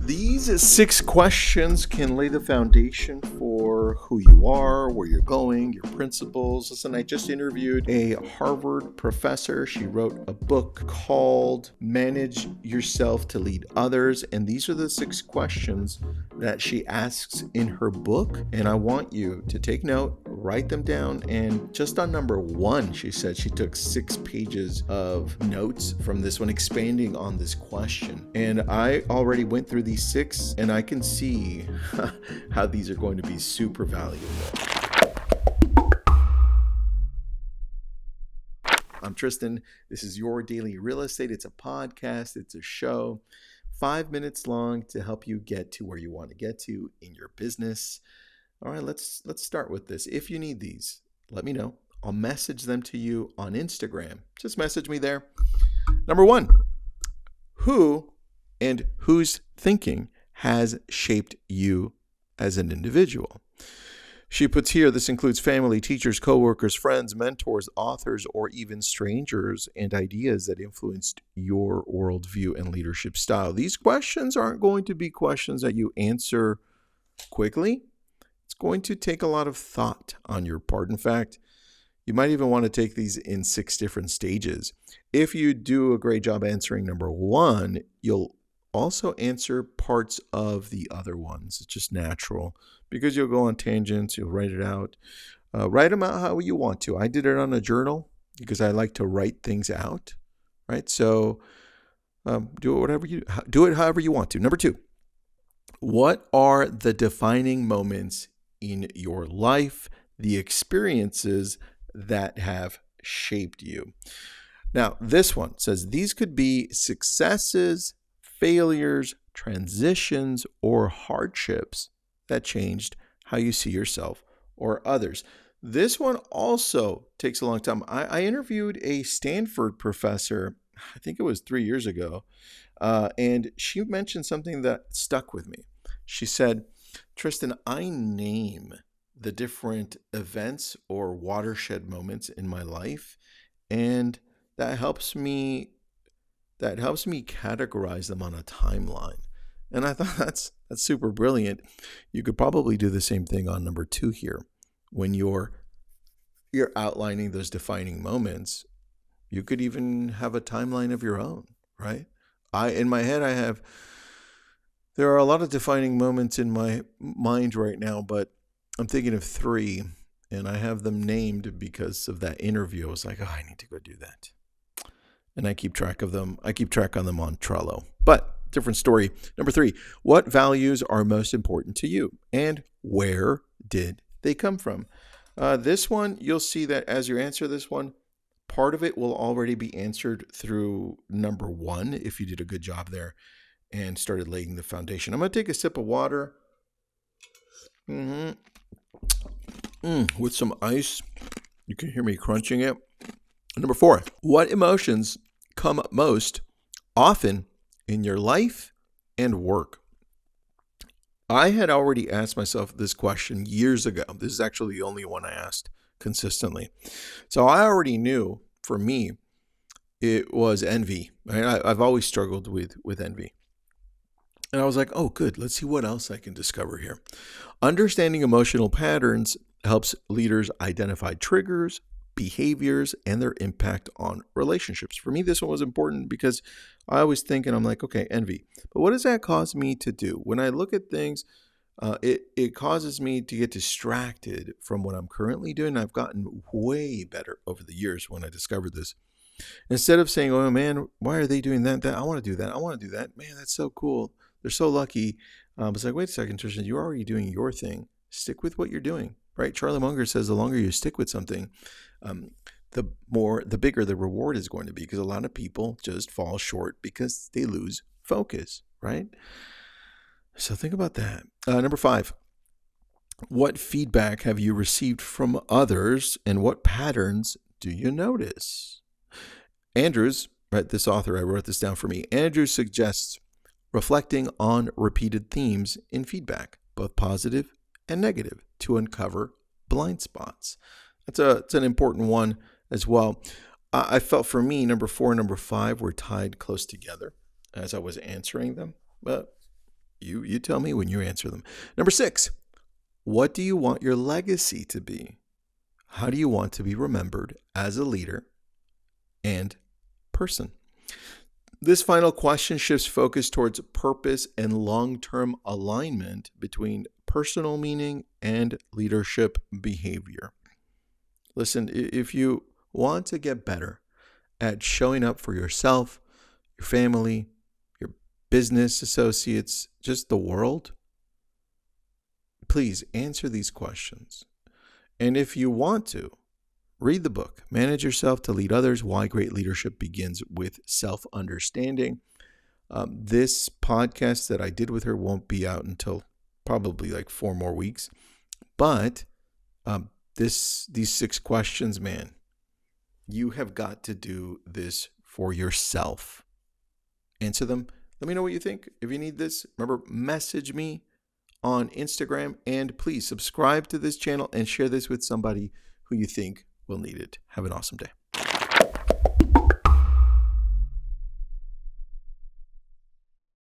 These 6 questions can lay the foundation for who you are, where you're going, your principles. Listen, I just interviewed a Harvard professor. She wrote a book called Manage Yourself to Lead Others. And these are the 6 questions that she asks in her book. And I want you to take note, write them down. And just on number 1, she said she took 6 pages of notes from this one, expanding on this question. And I already went through these 6, and I can see how these are going to be super valuable. I'm Tristan. This is Your Daily Real Estate. It's a podcast. It's a show, 5 minutes long to help you get to where you want to get to in your business. All right, let's start with this. If you need these, let me know. I'll message them to you on Instagram. Just message me there. Number 1, who and whose thinking has shaped you as an individual? She puts here, this includes family, teachers, coworkers, friends, mentors, authors, or even strangers and ideas that influenced your worldview and leadership style. These questions aren't going to be questions that you answer quickly. It's going to take a lot of thought on your part. In fact, you might even want to take these in 6 different stages. If you do a great job answering number 1, you'll also answer parts of the other ones. It's just natural because you'll go on tangents, you'll write it out. Write them out how you want to. I did it on a journal because I like to write things out, right? So do it however you want to. Number 2, what are the defining moments in your life, the experiences that have shaped you? Now, this one says these could be successes, failures, transitions, or hardships that changed how you see yourself or others. This one also takes a long time. I interviewed a Stanford professor, I think it was 3 years ago, and she mentioned something that stuck with me. She said, Tristan, I name the different events or watershed moments in my life, and that helps me categorize them on a timeline. And I thought that's super brilliant. You could probably do the same thing on number 2 here. When you're outlining those defining moments, you could even have a timeline of your own, right? In my head, there are a lot of defining moments in my mind right now, but I'm thinking of 3, and I have them named because of that interview. I was like, I need to go do that. And I keep track of them. I keep track on them on Trello. But different story. Number 3, what values are most important to you and where did they come from? This one, you'll see that as you answer this one, part of it will already be answered through number 1 if you did a good job there and started laying the foundation. I'm going to take a sip of water with some ice. You can hear me crunching it. Number 4, what emotions come most often in your life and work? I had already asked myself this question years ago. This is actually the only one I asked consistently. So I already knew for me, it was envy. I've always struggled with envy. And I was like, oh, good. Let's see what else I can discover here. Understanding emotional patterns helps leaders identify triggers, behaviors, and their impact on relationships. For me, this one was important because I always think, and I'm like, okay, envy. But what does that cause me to do? When I look at things, it causes me to get distracted from what I'm currently doing. I've gotten way better over the years when I discovered this. Instead of saying, oh man, why are they doing that? I want to do that. I want to do that. Man, that's so cool. They're so lucky. It's like, wait a second, Tristan, you're already doing your thing. Stick with what you're doing, right? Charlie Munger says the longer you stick with something, the bigger the reward is going to be, because a lot of people just fall short because they lose focus, right? So think about that. Number 5, what feedback have you received from others and what patterns do you notice? Andrews, right, this author, I wrote this down for me. Andrews suggests reflecting on repeated themes in feedback, both positive and negative, to uncover blind spots. It's an important one as well. I felt for me, number 4 and number 5 were tied close together as I was answering them. But You tell me when you answer them. Number 6, what do you want your legacy to be? How do you want to be remembered as a leader and person? This final question shifts focus towards purpose and long-term alignment between personal meaning and leadership behavior. Listen, if you want to get better at showing up for yourself, your family, your business associates, just the world, please answer these questions. And if you want to, read the book, Manage Yourself to Lead Others, Why Great Leadership Begins with Self-Understanding. This podcast that I did with her won't be out until probably like 4 more weeks. But these 6 questions, man, you have got to do this for yourself. Answer them. Let me know what you think. If you need this, remember, message me on Instagram, and please subscribe to this channel and share this with somebody who you think will need it. Have an awesome day.